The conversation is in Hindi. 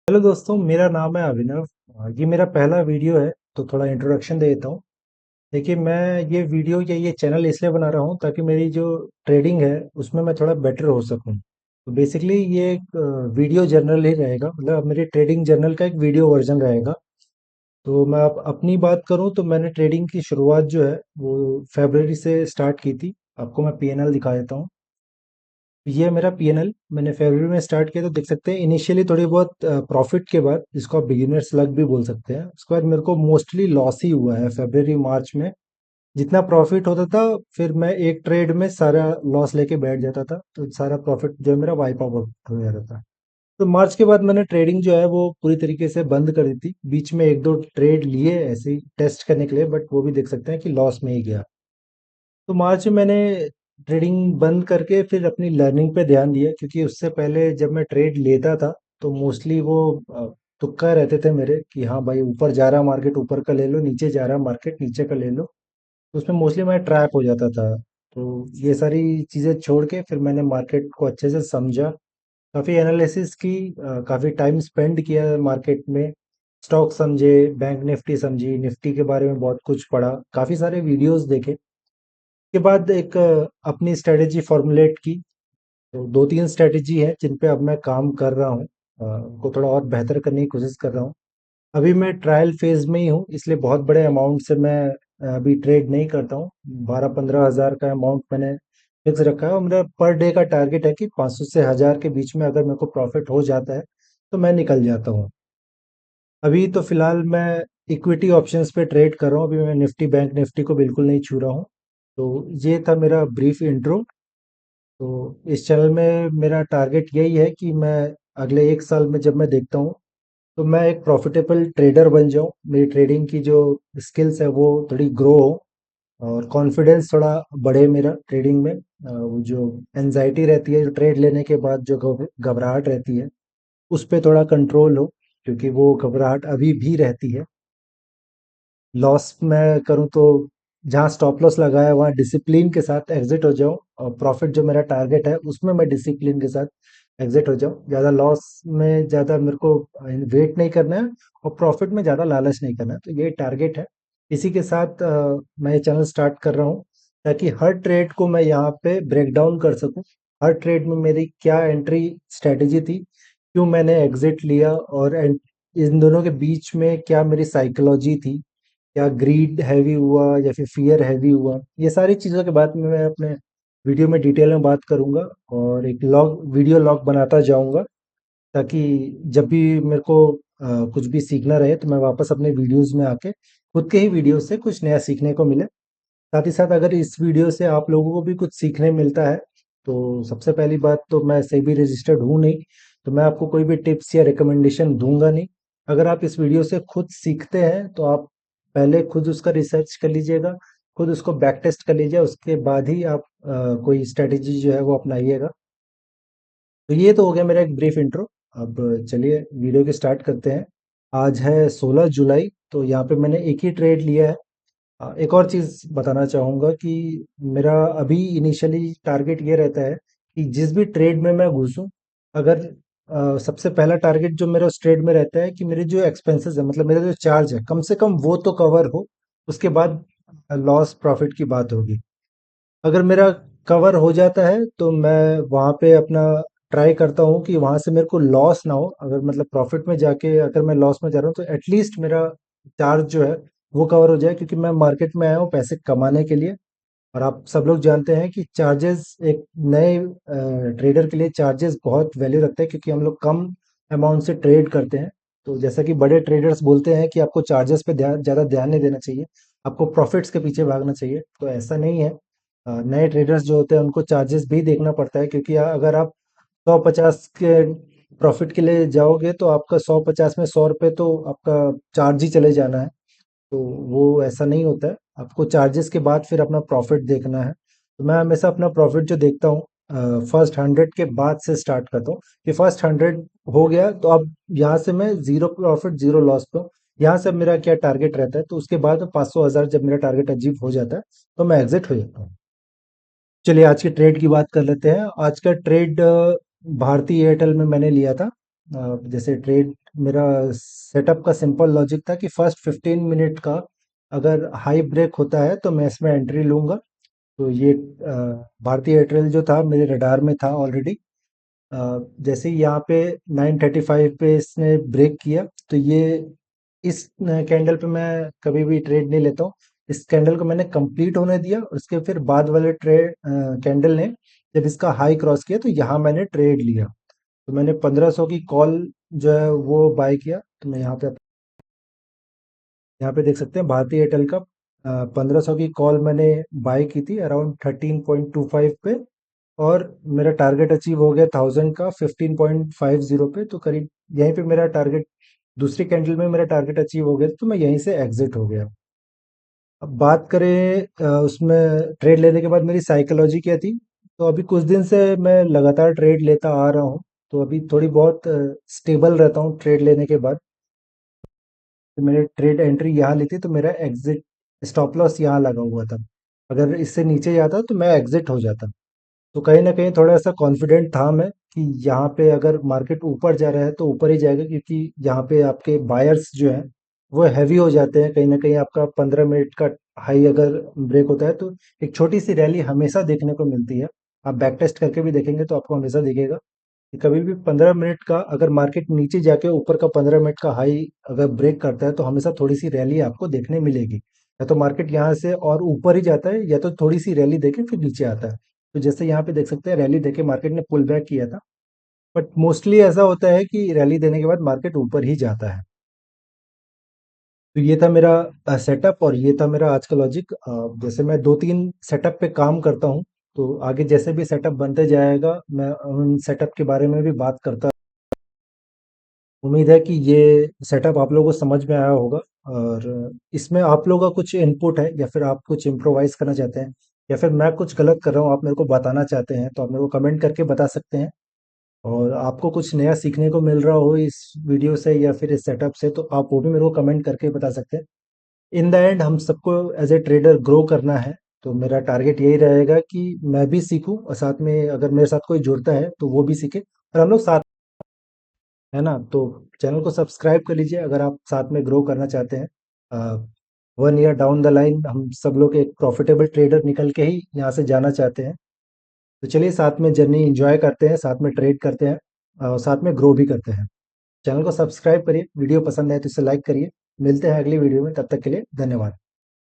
हेलो दोस्तों, मेरा नाम है अभिनव। ये मेरा पहला वीडियो है, तो थोड़ा इंट्रोडक्शन दे देता हूँ। देखिए, मैं ये वीडियो या ये चैनल इसलिए बना रहा हूँ ताकि मेरी जो ट्रेडिंग है उसमें मैं थोड़ा बेटर हो सकूँ। तो बेसिकली ये एक वीडियो जर्नल ही रहेगा, मतलब अब मेरे ट्रेडिंग जर्नल का एक वीडियो वर्जन रहेगा। तो मैं अब अपनी बात करूँ तो मैंने ट्रेडिंग की शुरुआत जो है वो फरवरी से स्टार्ट की थी। आपको मैं पीएनएल दिखा देता हूँ। ये है मेरा पीएनएल, मैंने फरवरी में स्टार्ट किया। तो देख सकते हैं इनिशियली थोड़ी बहुत प्रॉफिट के बाद, जिसको आप बिगिनर्स लक भी बोल सकते हैं, उसके बाद मेरे को मोस्टली लॉस ही हुआ है फरवरी मार्च में। जितना प्रॉफिट होता था, फिर मैं एक ट्रेड में सारा लॉस लेके बैठ जाता था, तो सारा प्रॉफिट जो है मेरा वाइप आउट हो जाता था। तो मार्च के बाद मैंने ट्रेडिंग जो है वो पूरी तरीके से बंद कर दी थी। बीच में एक दो ट्रेड लिए ऐसे ही टेस्ट करने के लिए, बट वो भी देख सकते हैं कि लॉस में ही गया। तो मार्च में मैंने ट्रेडिंग बंद करके फिर अपनी लर्निंग पे ध्यान दिया, क्योंकि उससे पहले जब मैं ट्रेड लेता था तो मोस्टली वो तुक्का रहते थे मेरे कि हाँ भाई, ऊपर जा रहा मार्केट ऊपर का ले लो, नीचे जा रहा मार्केट नीचे का ले लो। तो उसमें मोस्टली मैं ट्रैप हो जाता था। तो ये सारी चीज़ें छोड़ के फिर मैंने मार्केट को अच्छे से समझा, काफ़ी एनालिसिस की, काफ़ी टाइम स्पेंड किया मार्केट में। स्टॉक समझे, बैंक निफ्टी समझी, निफ्टी के बारे में बहुत कुछ पढ़ा, काफ़ी सारे वीडियोस देखे के बाद एक अपनी स्ट्रेटेजी फॉर्मुलेट की। तो दो तीन स्ट्रेटेजी है जिन पे अब मैं काम कर रहा हूँ, को थोड़ा और बेहतर करने की कोशिश कर रहा हूँ। अभी मैं ट्रायल फेज में ही हूँ, इसलिए बहुत बड़े अमाउंट से मैं अभी ट्रेड नहीं करता हूँ। 12-15 हज़ार का अमाउंट मैंने फिक्स रखा है, और मेरा पर डे का टारगेट है कि 500 से 1000 के बीच में अगर मेरे को प्रॉफिट हो जाता है तो मैं निकल जाता हूँ। अभी तो फिलहाल मैं इक्विटी ऑप्शंस पे ट्रेड कर रहा हूँ। अभी मैं निफ्टी, बैंक निफ्टी को बिल्कुल नहीं छू रहा हूँ। तो ये था मेरा ब्रीफ इंट्रो। तो इस चैनल में मेरा टारगेट यही है कि मैं अगले एक साल में जब मैं देखता हूँ तो मैं एक प्रॉफिटेबल ट्रेडर बन जाऊँ, मेरी ट्रेडिंग की जो स्किल्स है वो थोड़ी ग्रो हो, और कॉन्फिडेंस थोड़ा बढ़े मेरा ट्रेडिंग में। वो जो एनजाइटी रहती है जो ट्रेड लेने के बाद, जो घबराहट रहती है, उस पे थोड़ा कंट्रोल हो, क्योंकि वो घबराहट अभी भी रहती है। लॉस मैं करूँ तो जहाँ स्टॉप लॉस लगाया है वहाँ डिसिप्लिन के साथ एग्जिट हो जाऊँ, और प्रॉफिट जो मेरा टारगेट है उसमें मैं डिसिप्लिन के साथ एग्जिट हो जाऊँ। ज़्यादा लॉस में ज़्यादा मेरे को वेट नहीं करना है, और प्रॉफिट में ज़्यादा लालच नहीं करना है। तो ये टारगेट है। इसी के साथ मैं ये चैनल स्टार्ट कर रहा हूँ, ताकि हर ट्रेड को मैं यहाँ पे ब्रेक डाउन कर सकूँ। हर ट्रेड में मेरी क्या एंट्री स्ट्रेटेजी थी, क्यों मैंने एग्जिट लिया, और इन दोनों के बीच में क्या मेरी साइकोलॉजी थी, क्या ग्रीड हैवी हुआ या फिर फियर हैवी हुआ। ये सारी चीज़ों के बारे में मैं अपने वीडियो में डिटेल में बात करूंगा, और एक लॉग, वीडियो लॉग बनाता जाऊंगा, ताकि जब भी मेरे को कुछ भी सीखना रहे तो मैं वापस अपने वीडियोस में आके खुद के ही वीडियो से कुछ नया सीखने को मिले। साथ ही साथ अगर इस वीडियो से आप लोगों को भी कुछ सीखने मिलता है, तो सबसे पहली बात तो मैं सेबी रजिस्टर्ड हूँ नहीं, तो मैं आपको कोई भी टिप्स या रिकमेंडेशन दूंगा नहीं। अगर आप इस वीडियो से खुद सीखते हैं तो आप पहले खुद उसका रिसर्च कर लीजिएगा, खुद उसको बैक टेस्ट कर लीजिए, उसके बाद ही आप कोई स्ट्रेटेजी जो है वो अपनाइएगा। तो ये तो हो गया मेरा एक ब्रीफ इंट्रो। अब चलिए वीडियो की स्टार्ट करते हैं। आज है 16 जुलाई, तो यहाँ पे मैंने एक ही ट्रेड लिया है। एक और चीज़ बताना चाहूँगा कि मेरा अभी इनिशियली टारगेट ये रहता है कि जिस भी ट्रेड में मैं घुसूँ, अगर सबसे पहला टारगेट जो मेरा उस ट्रेड में रहता है कि मेरे जो एक्सपेंसेस है, मतलब मेरा जो चार्ज है, कम से कम वो तो कवर हो। उसके बाद लॉस प्रॉफिट की बात होगी। अगर मेरा कवर हो जाता है तो मैं वहाँ पे अपना ट्राई करता हूँ कि वहाँ से मेरे को लॉस ना हो। अगर मतलब प्रॉफिट में जाके अगर मैं लॉस में जा रहा हूँ तो एटलीस्ट मेरा चार्ज जो है वो कवर हो जाए, क्योंकि मैं मार्केट में आया हूँ पैसे कमाने के लिए। और आप सब लोग जानते हैं कि चार्जेस एक नए ट्रेडर के लिए चार्जेस बहुत वैल्यू रखते हैं, क्योंकि हम लोग कम अमाउंट से ट्रेड करते हैं। तो जैसा कि बड़े ट्रेडर्स बोलते हैं कि आपको चार्जेस पे ज़्यादा ध्यान नहीं देना चाहिए, आपको प्रॉफिट्स के पीछे भागना चाहिए, तो ऐसा नहीं है। नए ट्रेडर्स जो होते हैं उनको चार्जेस भी देखना पड़ता है, क्योंकि अगर आप 150 के प्रॉफिट के लिए जाओगे तो आपका 150 में 100 रुपये तो आपका चार्ज ही चले जाना है। तो वो ऐसा नहीं होता है, आपको चार्जेस के बाद फिर अपना प्रॉफिट देखना है। तो मैं हमेशा अपना प्रॉफिट जो देखता हूँ फर्स्ट 100 के बाद से स्टार्ट करता हूँ, कि फर्स्ट 100 हो गया तो अब यहाँ से मैं जीरो प्रॉफिट जीरो लॉस पे हूँ। यहाँ से मेरा क्या टारगेट रहता है, तो उसके बाद 500 1000 जब मेरा टारगेट अचीव हो जाता है तो मैं एग्जिट हो जाता हूँ। चलिए आज के ट्रेड की बात कर लेते हैं। आज का ट्रेड भारती एयरटेल में मैंने लिया था। जैसे ट्रेड मेरा सेटअप का सिंपल लॉजिक था कि फर्स्ट 15 मिनट का अगर हाई ब्रेक होता है तो मैं इसमें एंट्री लूंगा। तो ये भारतीय एयरटेल जो था मेरे रडार में था ऑलरेडी। जैसे ही यहाँ पे 9:35 पे इसने ब्रेक किया, तो ये इस कैंडल पे मैं कभी भी ट्रेड नहीं लेता हूँ। इस कैंडल को मैंने कंप्लीट होने दिया और उसके फिर बाद वाले ट्रेड कैंडल ने जब इसका हाई क्रॉस किया तो यहाँ मैंने ट्रेड लिया। तो मैंने 1500 की कॉल जो है वो बाय किया। तो मैं यहाँ पे देख सकते हैं भारतीय एयरटेल का 1500 की कॉल मैंने बाय की थी अराउंड 13.25 पे। और मेरा टारगेट अचीव हो गया 1000 का 15.50 पे। तो करीब यहीं पे मेरा टारगेट, दूसरी कैंडल में मेरा टारगेट अचीव हो गया तो मैं यहीं से एग्जिट हो गया। अब बात करें उसमें ट्रेड लेने के बाद मेरी साइकोलॉजी क्या थी। तो अभी कुछ दिन से मैं लगातार ट्रेड लेता आ रहा हूँ। तो अभी थोड़ी बहुत स्टेबल रहता हूँ ट्रेड लेने के बाद। तो मैंने ट्रेड एंट्री यहाँ ली थी तो मेरा एग्जिट स्टॉप लॉस यहाँ लगा हुआ था। अगर इससे नीचे जाता तो मैं एग्जिट हो जाता। तो कहीं न कहीं थोड़ा-सा कॉन्फिडेंट था मैं कि यहाँ पे अगर मार्केट ऊपर जा रहा है तो ऊपर ही जाएगा, क्योंकि यहाँ पे आपके बायर्स जो हैं वो हैवी हो जाते हैं। कहीं न कहीं आपका 15 मिनट का हाई अगर ब्रेक होता है तो एक छोटी-सी रैली हमेशा देखने को मिलती है। आप बैक टेस्ट करके भी देखेंगे तो आपको हमेशा दिखेगा कि कभी भी 15 मिनट का अगर मार्केट नीचे जाके ऊपर का 15 मिनट का हाई अगर ब्रेक करता है तो हमेशा थोड़ी-सी रैली आपको देखने मिलेगी। या तो मार्केट यहाँ से और ऊपर ही जाता है या तो थोड़ी-सी रैली देके फिर नीचे आता है। तो जैसे यहाँ पे देख सकते हैं रैली देके मार्केट ने पुल बैक किया था। बट मोस्टली ऐसा होता है कि रैली देने के बाद मार्केट ऊपर ही जाता है। तो ये था मेरा सेटअप और ये था मेरा आज का लॉजिक। जैसे मैं 2-3 सेटअप पे काम करता हूँ, तो आगे जैसे भी सेटअप बनते जाएगा मैं उन सेटअप के बारे में भी बात करता। उम्मीद है कि ये सेटअप आप लोगों को समझ में आया होगा। और इसमें आप लोगों का कुछ इनपुट है या फिर आप कुछ इम्प्रोवाइज़ करना चाहते हैं या फिर मैं कुछ गलत कर रहा हूँ, आप मेरे को बताना चाहते हैं, तो आप मेरे को कमेंट करके बता सकते हैं। और आपको कुछ नया सीखने को मिल रहा हो इस वीडियो से या फिर इस सेटअप से, तो आप वो भी मेरे को कमेंट करके बता सकते हैं। इन द एंड हम सबको एज़ ए ट्रेडर ग्रो करना है। तो मेरा टारगेट यही रहेगा कि मैं भी सीखूँ और साथ में अगर मेरे साथ कोई जुड़ता है तो वो भी सीखे और हम लोग साथ, है ना? तो चैनल को सब्सक्राइब कर लीजिए अगर आप साथ में ग्रो करना चाहते हैं। 1 ईयर डाउन द लाइन हम सब लोग एक प्रॉफिटेबल ट्रेडर निकल के ही यहाँ से जाना चाहते हैं। तो चलिए साथ में जर्नी एंजॉय करते हैं, साथ में ट्रेड करते हैं और साथ में ग्रो भी करते हैं। चैनल को सब्सक्राइब करिए, वीडियो पसंद है तो इसे लाइक करिए। मिलते हैं अगली वीडियो में, तब तक के लिए धन्यवाद।